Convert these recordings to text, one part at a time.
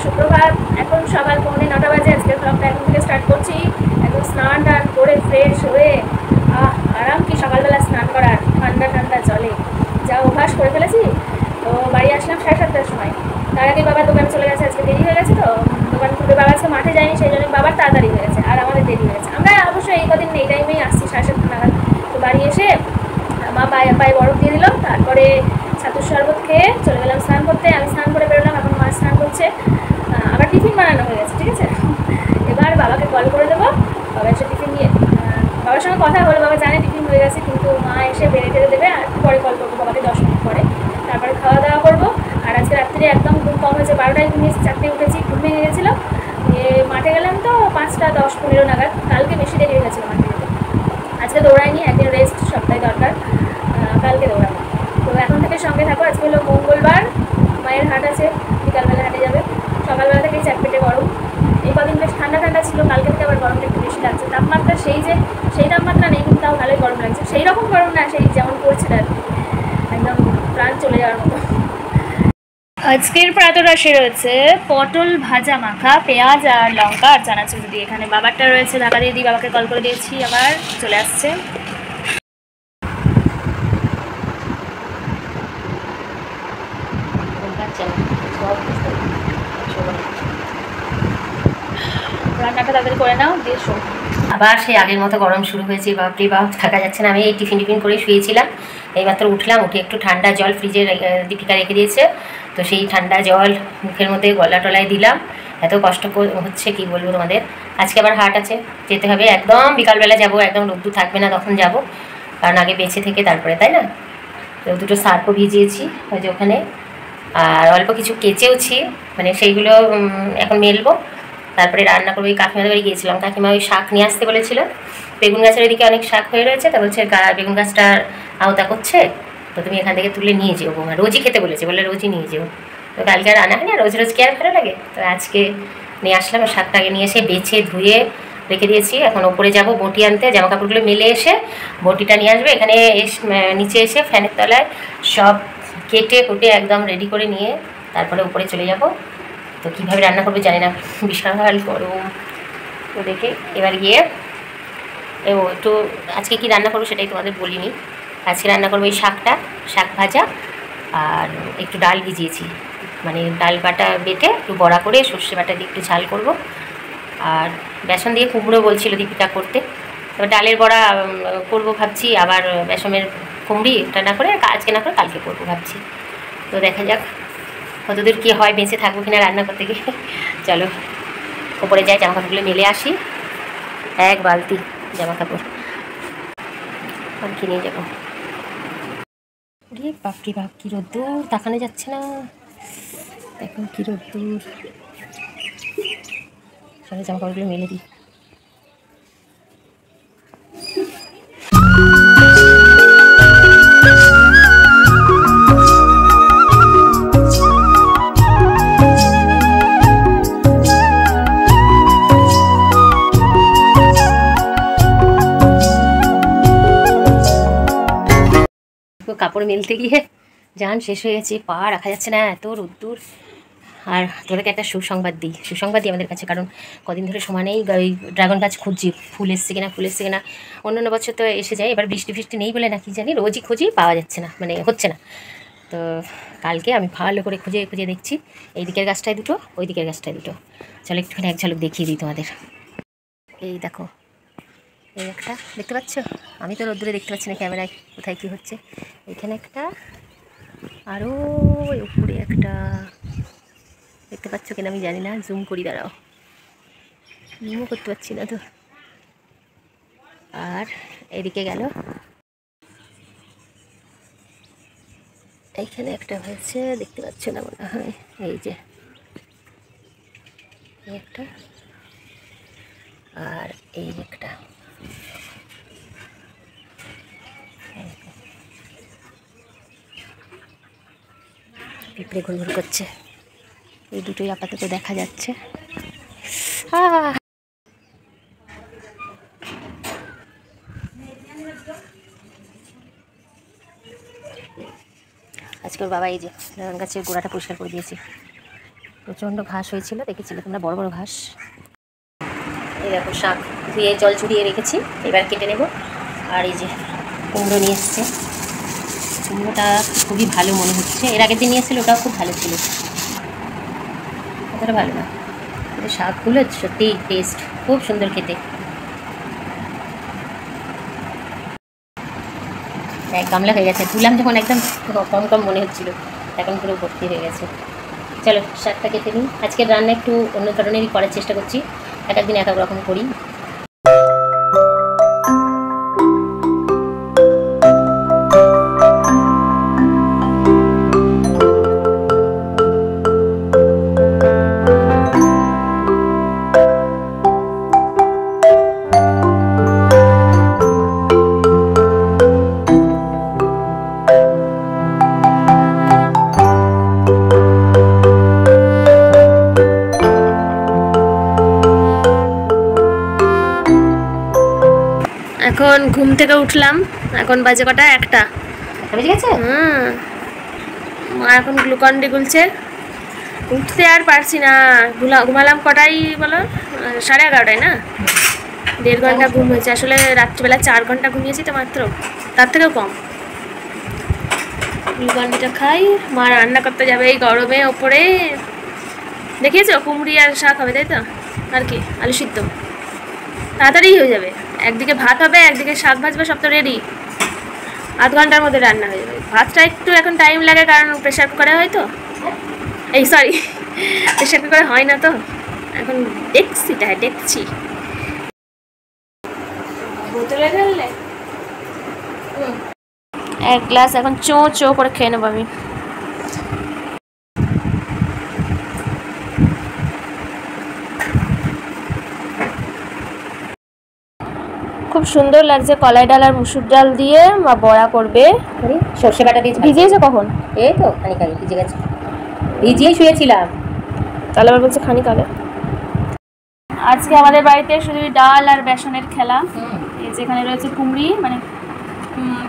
সুপ্রভাত। এখন সকাল 9:45 বাজে। আজকের ব্লগটা এখন থেকে স্টার্ট করছি। এখন স্নান টান করে ফ্রেশ হয়ে আরাম কি সকালবেলা স্নান করার, ঠান্ডা ঠান্ডা জলে যা অভ্যাস করে ফেলেছি। তো বাড়ি আসলাম 7:30টার সময়। তার আগে বাবার দোকান চলে গেছে, আজকে দেরি হয়ে গেছে। তো দোকান খুলে বাবা আজকে মাঠে যায়নি, সেই জন্য বাবার তাড়াতাড়ি হয়ে গেছে আর আমাদের দেরি হয়ে গেছে। আমরা অবশ্যই এই কদিন এই টাইমেই আসছি 7:30 নাগাদ। তো বাড়ি এসে মা পায়ে বরফ দিয়ে দিল, তারপরে ছাতুর শরবত খেয়ে চলে গেলাম স্নান করতে। আমি স্নান করে বেরোলাম, এখন মা স্নান করছে। আবার টিফিন বানানো হয়ে গেছে, ঠিক আছে। এবার বাবাকে কল করে দেবো, বাবা এসে টিফিন নিয়ে বাবার সঙ্গে কথা বলে বাবা জানে টিফিন হয়ে গেছে, কিন্তু মা এসে বেড়ে টেড়ে দেবে আর পরে কল করবো বাবাকে 10 মিনিট পরে। তারপরে খাওয়া দাওয়া করবো। আর আজকে রাত্রে একদম ঘুম কম হয়েছে, 12টায় ঘুমিয়েছি, 4টায় উঠেছি, ঘুম ভেঙে গেছিলো। মাঠে গেলাম তো 5টা 10-15 নাগাদ। কালকে বেশি দেরি হয়ে গেছিলো মাঠে যেতে, আজকে দৌড়াইনি, একদিন রেস্ট সপ্তাহে দরকার, কালকে দৌড়াবো। তো এখন থেকে সঙ্গে থাকো। আজকে হলো মঙ্গলবার, মায়ের হাট আছে, বিকালবেলা হাটে যাবে। সকালবেলা থেকেই চ্যাটপেটে গরম। এই কদিন বেশ ঠান্ডা ঠান্ডা ছিল, কালকে থেকে আবার গরমটা একটু বেশি লাগছে। তাপমাত্রা সেই তাপমাত্রা নেই, কিন্তু তাও ভালোই গরম লাগছে। সেই রকম গরম না, সেই যেমন পড়ছে আর একদম প্রাণ চলে যাওয়ার মতো। আজকের প্রাতরাশে রয়েছে পটল ভাজা মাখা, পেঁয়াজ আর লঙ্কা আর চানাচুর দিয়ে। এখানে বাবারটা রয়েছে, ঢাকা দিয়ে দিই, বাবাকে কল করে দিয়েছি, আবার চলে আসছে। রান্নাটা তাড়াতাড়ি করে নাও, দিয়ে শো। আবার সেই আগের মতো গরম শুরু হয়েছে, বাপরে বাপ, থাকা যাচ্ছে না। আমি এই টিফিন করে শুয়েছিলাম, এইমাত্র উঠলাম, উঠে একটু ঠান্ডা জল ফ্রিজে দীপিকা রেখে দিয়েছে, তো সেই ঠান্ডা জল মুখের মধ্যে গলা টলায় দিলাম। এত কষ্ট হচ্ছে কি বলবো তোমাদের। আজকে আবার হাট আছে, যেতে হবে, একদম বিকালবেলা যাব, একদম রোদ্দুর থাকবে না তখন যাব, কারণ আগে বেঁচে থেকে তারপরে, তাই না। তো দুটো সার্ফও ভিজিয়েছি ওই যে ওখানে, আর অল্প কিছু কেচেওছি, মানে সেইগুলো এখন মেলবো, তারপরে রান্না করবো। ওই কাকিমাদের বাড়ি গিয়েছিলাম, কাকিমা ওই শাক নিয়ে আসতে বলেছিল, বেগুন গাছের ওইদিকে অনেক শাক হয়ে রয়েছে, তা বলছে বেগুন গাছটার আওতা করছে, তো তুমি এখান থেকে তুলে নিয়ে যেও, বৌমা রোজই খেতে বলেছে, বলে রোজই নিয়ে যেও। তো কালকে আর আনা হয় না, রোজ রোজ কি আর ভালো লাগে, তো আজকে নিয়ে আসলাম। শাকটাকে নিয়ে এসে বেছে ধুয়ে রেখে দিয়েছি। এখন ওপরে যাব বটি আনতে, জামা কাপড়গুলো মেলে এসে বটিটা নিয়ে আসবে। এখানে নিচে এসে ফ্যানের তলায় সব কেটে কুটে একদম রেডি করে নিয়ে তারপরে উপরে চলে যাব। তো কীভাবে রান্না করবে জানি না, বিশাল গরম। তো দেখে এবার গিয়ে একটু আজকে কি রান্না করবো সেটাই তোমাদের বলিনি। আজকে রান্না করবো এই শাক ভাজা, আর একটু ডাল ভিজিয়েছি, মানে ডাল বাটা বেটে একটু বড়া করে সর্ষে বাটা দিয়ে একটু ঝাল করব, আর বেসন দিয়ে কুমড়ো বলছিল দীপিকা করতে। তো ডালের বড়া করবো ভাবছি, আবার বেসনের কুমড়ি এটা না করে আজকে না করে কালকে করবো ভাবছি। তো দেখা যাক কতদূর কী হয়, বেঁচে থাকবো কিনা রান্না করতে গিয়ে। চলো ওপরে যাই, জামা কাপড়গুলো মেলে আসি, এক বালতি জামা কাপড় আর কিনে যাবো। বাপরি বাপ, কী রোদ্দুর, তাকানো যাচ্ছে না, দেখো কী রোদ্দুর। চলো জামা কাপড়গুলো মেলে দিই। কাপড় মেলতে গিয়ে জান শেষ হয়ে গেছে, পা রাখা যাচ্ছে না, এত রোদ্দুর। আর তোদেরকে একটা সুসংবাদই আমাদের কাছে, কারণ কদিন ধরে সমানেই ওই ড্রাগন গাছ খুঁজছি, ফুল এসছে কিনা। অন্য বছর তো এসে যায়, এবার বৃষ্টি নেই বলে না কি জানি, রোজই খুঁজি, পাওয়া যাচ্ছে না, মানে হচ্ছে না। তো কালকে আমি ভালো করে খুঁজে দেখছি, এই দিকের গাছটায় দুটো, ওই দিকের গাছটায় দুটো। চলো একটুখানি এক ঝলক দেখিয়ে দিই তোমাদের। এই দেখো, এই একটা দেখতে পাচ্ছ, আমি তো রোদ্দুরে দেখতে পাচ্ছি না ক্যামেরায় কোথায় কী হচ্ছে। এখানে একটা, আরও উপরে একটা, দেখতে পাচ্ছ কিনা আমি জানি না, জুম করি, দাঁড়াও, জুমও করতে পারছি না তো। আর এদিকে গেল, এইখানে একটা হয়েছে, দেখতে পাচ্ছ না মনে হয়, এই যে একটা, আর এই একটা, পিঁপড়ে ঘুরঘুর করছে। এই দুটোই আপাতত দেখা যাচ্ছে। আজকের বাবা এই যে গাছের গোড়াটা পরিষ্কার করে দিয়েছি, প্রচণ্ড ঘাস হয়েছিল, দেখেছিলে তোমরা, বড় বড় ঘাস। এই দেখো শাক ধুয়ে জল ঝরিয়ে রেখেছি, এবার কেটে নেব। আর এই যে কুমড়ো নিয়ে এসছে, কুমড়োটা খুবই ভালো মনে হচ্ছে। এর আগের দিন নিয়ে এসেছিল, ওটাও খুব ভালো ছিল, অতটা ভালো না। কিন্তু শাকগুলো সত্যিই টেস্ট, খুব সুন্দর খেতে। এক গামলা হয়ে গেছে, ধুলাম যখন একদম কম কম মনে হচ্ছিল, এখন পুরো ভর্তি হয়ে গেছে। চলো শাকটা কেটে নিই। আজকের রান্না একটু অন্য ধরনেরই করার চেষ্টা করছি, এক একদিন এক এক রকম করি। এখন ঘুম থেকে উঠলাম, এখন বাজে কটা, 1টা বেজে গেছে। মা এখন গ্লুকন ডি গুলছে। উঠতে আর পারছি না, ঘুমালাম কটাই বলো, 11:30টায় না, 1.5 ঘন্টা ঘুম হয়েছে। আসলে রাত্রিবেলা 4 ঘন্টা ঘুমিয়েছি তো মাত্র, তার থেকেও কম। গ্লুকন ডিটা খাই। মা রান্না করতে যাবে এই গরমে ওপরে, দেখিয়েছো কুমড়ি আর শাক হবে, তাই তো, আর কি আলু সিদ্ধ, তাড়াতাড়ি হয়ে যাবে। একদিকে ভাত হবে, একদিকে শাক ভাজবে, সব তো রেডি, আধ ঘন্টার মধ্যে রান্না হয়ে যাবে। ভাতটা একটু এখন টাইম লাগে, কারণ প্রেশার কুকারে হয় তো, এই সরি প্রেশার কুকারে হয় না তো, এখন দেখছি বোতলে ঢাললে 1 গ্লাস এখন চো করে খেয়ে নেবো আমি। খুব সুন্দর লাগছে, কলাই ডাল আর মুসুর ডাল দিয়ে মা বড়া করবে। সর্ষে বাটা দিয়ে ভিজিয়েছো কখন? এই তো খানিক আগে ভিজে গেছে, ভিজিয়েই শুয়েছিলাম। তাহলে আবার বলছে খানিক আগে। আজকে আমাদের বাড়িতে শুধু ডাল আর বেসনের খেলা। এই যেখানে রয়েছে কুমড়ি, মানে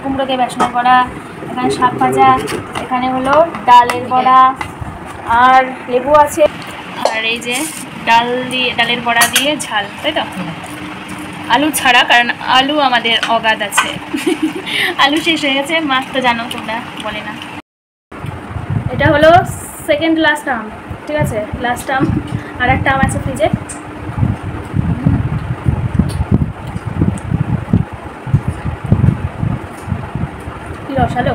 কুমড়োকে বেসনের বড়া, এখানে শাক ভাজা, এখানে হলো ডালের বড়া আর লেবু আছে, আর এই যে ডালের বড়া দিয়ে ঝাল, তাই তো, আলু ছাড়া, কারণ আলু আমাদের অগাধ আছে আলু শেষ হয়ে গেছে, মাছ তো জানো তোমরা, বলে না। এটা হলো সেকেন্ড লাস্ট আম, ঠিক আছে, লাস্ট আম, আর একটা আম আছে ফ্রিজে। কি রসালো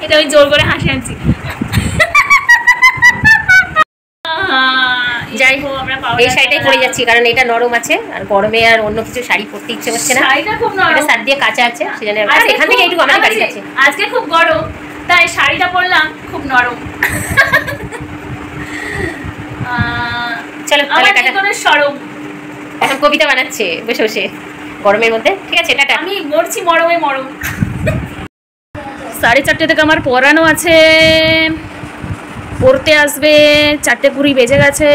এটা, ওই জোর করে হাসি আনছি। যাই হোক, এই শাড়িটাই পরে যাচ্ছি, কারণ এটা নরম আছে, আর গরমে আর অন্য কিছু শাড়ি পরতে ইচ্ছে করছে না। শাড়িটা খুব নরম, এটা সাত দিয়ে কাঁচা আছে, সেজন্য এখান থেকে একটু আমাদের বাড়ি আছে। আজকে খুব গরম, তাই শাড়িটা পরলাম খুব নরম। চলো আমার জীবনের সরম। এখন কবিতা বানাচ্ছে বসে বসে গরমের মধ্যে, ঠিক আছে, টাটা। আমি মরছি মরমে মরম। 4:30 থেকে আমার পড়ানো আছে, পড়তে আসবে, 4:20 বেজে গেছে।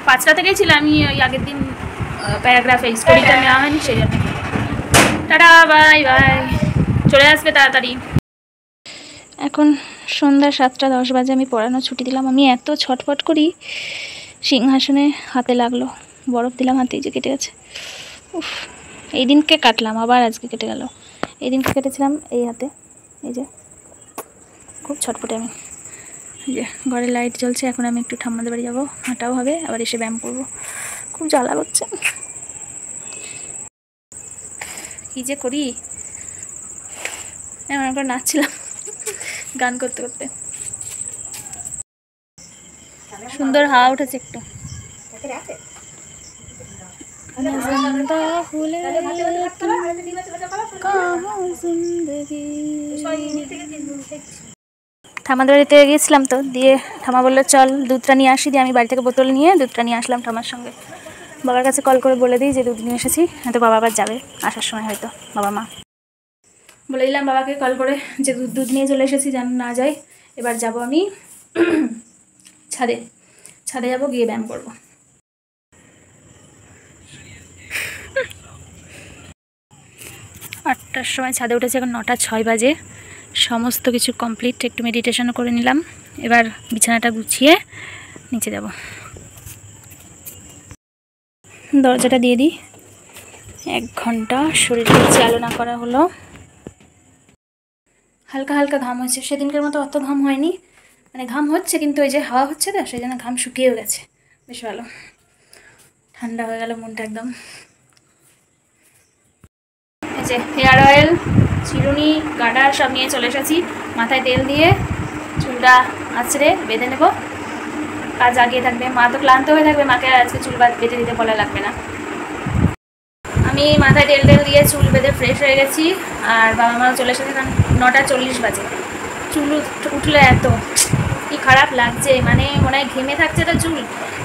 5টা থেকেই ছিল, আমি ওই আগের দিন প্যারাগ্রাফে স্টোরিটা নেওয়া হয়নি, সেই জন্য। টাটা, বাই বাই, চলে আসবে তাড়াতাড়ি। এখন সন্ধ্যা 7:10 বাজে, আমি পড়ানো ছুটি দিলাম। আমি এত ছটফট করি, সিংহাসনে হাতে লাগলো, বরফ দিলাম হাতে, যে কেটে গেছে। উফ, এই দিনকে কাটলাম, আবার আজকে কেটে গেল। এই দিনকে কেটেছিলাম এই হাতে, এই যে, খুব ছটফটে আমি। এই যে ঘরে লাইট জ্বলছে, এখন আমি একটু ঠাম্মাদের বাড়ি যাবো, হাঁটাও হবে, আবার এসে ব্যায়াম করবো। খুব জ্বালা করছে, কী যে করি। এমন করে নাচছিলাম গান করতে করতে, সুন্দর হাওয়া উঠেছে একটু। ঠামাদের বাড়িতে গিয়েছিলাম তো, দিয়ে ঠামা বললো চল দুধটা নিয়ে আসি, দিয়ে আমি বাড়ি থেকে বোতল নিয়ে দুধটা নিয়ে আসলাম ঠামার সঙ্গে। বাবার কাছে কল করে বলে দিই যে দুধ নিয়ে এসেছি, হয়তো বাবা আবার যাবে আসার সময়, হয়তো বাবা মা বলে দিলাম বাবাকে কল করে যে দুধ নিয়ে চলে এসেছি, যেন না যায়। এবার যাব আমি ছাদে যাব, গিয়ে ব্যায়াম করব। 8টার সময় ছাদে উঠেছি, এখন 9টা 6 বাজে। সমস্ত কিছু কমপ্লিট, একটু মেডিটেশনও করে নিলাম। এবার বিছানাটা গুছিয়ে নিচে যাব। দরজাটা দিয়ে দিই। 1 ঘন্টা শরীরকে চালনা করা হলো। হালকা হালকা ঘাম হচ্ছে, সেদিনকার মতো অত ঘাম হয়নি, মানে ঘাম হচ্ছে কিন্তু ওই যে হাওয়া হচ্ছে তো সেই জন্য ঘাম শুকিয়েও গেছে। বেশ ভালো, ঠান্ডা হয়ে গেল মনটা একদম। এই যে হেয়ার অয়েল, চিরুনি, গার্ডার সব নিয়ে চলে এসেছি। মাথায় তেল দিয়ে চুলটা আঁচড়ে বেঁধে নেব। কাজ আগিয়ে থাকবে, মা তো ক্লান্ত হয়ে থাকবে, মাকে আজকে চুল বেঁধে দিতে বলা লাগবে না। আমি মাথায় তেল দিয়ে চুল বেঁধে ফ্রেশ হয়ে গেছি, আর বাবা মাও চলে এসেছে, কারণ 9:40 বাজে। চুল উঠলে এত কি খারাপ লাগছে, মানে মনে হয় ঘেমে থাকছে তো চুল,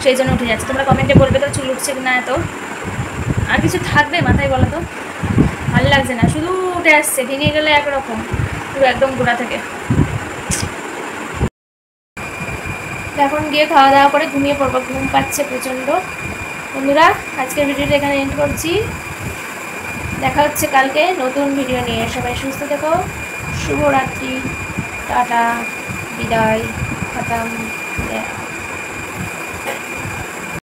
সেই জন্য উঠে যাচ্ছে। তোমরা কমেন্টে বলবে তো চুল উঠছে না এত, আর কিছু থাকবে মাথায় বলো তো? ভালো লাগছে না, শুধু উঠে আসছে, ভেঙে গেলে একরকম, পুরো একদম গোড়া থেকে। এখন গিয়ে খাওয়া দাওয়া করে ঘুমিয়ে পড়বো, ঘুম পাচ্ছে প্রচণ্ড। বন্ধুরা, আজকের ভিডিওটা এখানে এন্ড করছি। দেখা হচ্ছে কালকে নতুন ভিডিও নিয়ে। সবাই সুস্থ থেকো, শুভরাত্রি, টাটা, বিদায়, খতম।